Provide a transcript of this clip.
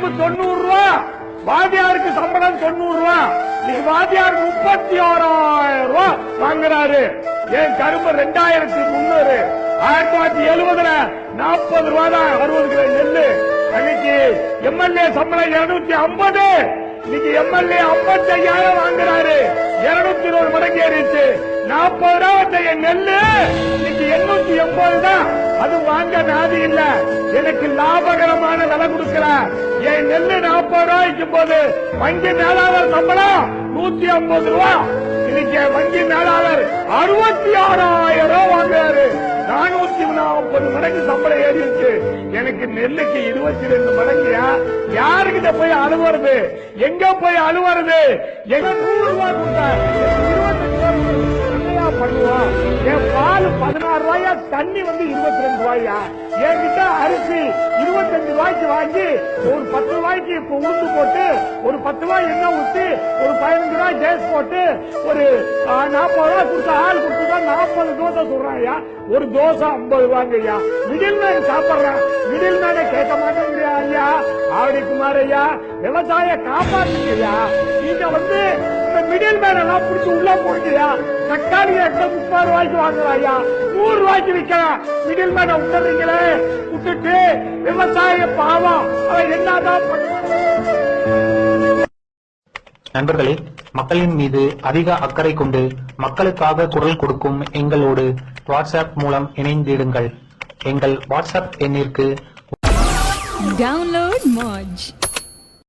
கரும்பு 90 ரூபா, வாத்தியாருக்கு சம்பளம் 90 ரூபா. இன்னைக்கு வாத்தியார் 36,000 ரூபாய் வாங்குறாரு. ஏன் கரும்பு 2300, 1970 40 ரூபா தான் 60 கிலோ நெல்லு. அன்னைக்கு எம்எல்ஏ சம்பளம் 250, இன்னைக்கு எம்எல்ஏ 55,000 வாங்குறாரு. 220 மடங்கு ஏறிச்சு. 40 ரூபாய் நெல்லு இன்னைக்கு 880 தான். அது வாங்க நாதி இல்ல. எனக்கு லாபகரமான விலை கொடுக்கிற என் நெல்லு 40 ரூபாய்க்கு போது வங்கி மேலாளர் சம்பளம் 150 ரூபா. இன்னைக்கு வங்கி மேலாளர் 66,000 ரூபாய் வாங்குறாரு. 440 மடங்கு சம்பளம் ஏறிச்சு. எனக்கு நெல்லுக்கு 22 மடங்குயா. யாருக்கிட்ட போய் அழுவுறது? எங்க போய் அழுவுறது? எங்க 100 ரூபாய் கொடுத்தாரு, 25 ரூபாய் பண்ணுவான். என் பால் 16 ரூபாயா, தண்ணி 22 ரூபாயா. என்கிட்ட அரிசி 25 ரூபாய்க்கு வாங்கி ஒரு 10 ரூபாய்க்கு உளுந்து போட்டு, ஒரு 10 ரூபாய் எண்ணெய் ஊற்றி, ஒரு 15 ரூபாய் கேஸ் போட்டு, ஒரு 40 ரூபாய் கொடுத்த ஆள் கொடுத்துதான் 40 தோசை சொல்றாயா. ஒரு தோசை 50 ரூபாய்ங்கய்யா. மிடில் மேன் சாப்பிடுறான். மிடில் மேனை கேட்க மாட்டேங்கிறியா ஐயா? ஆவடி குமார் ஐயா, விவசாய காப்பாத்துங்கய்யா. நீங்க இந்த மிடில் மேன் எல்லாம் பிடிச்சி உள்ள போடுங்கய்யா. தக்காளி 30 ரூபாய்க்கு வாங்குறாயா, 100 ரூபாய்க்கு விற்கிறான். மிடில் மேனை விட்டுறீங்களே, விட்டுட்டு விவசாய பாவம் அவன் என்னதான் நண்பர்களே, மக்களின் மீது அதிக அக்கறை கொண்டு மக்களுக்காக குரல் கொடுக்கும் எங்களோடு வாட்ஸ்அப் மூலம் இணைந்திடுங்கள். எங்கள் வாட்ஸ்அப் எண்ணிற்கு Download Moj.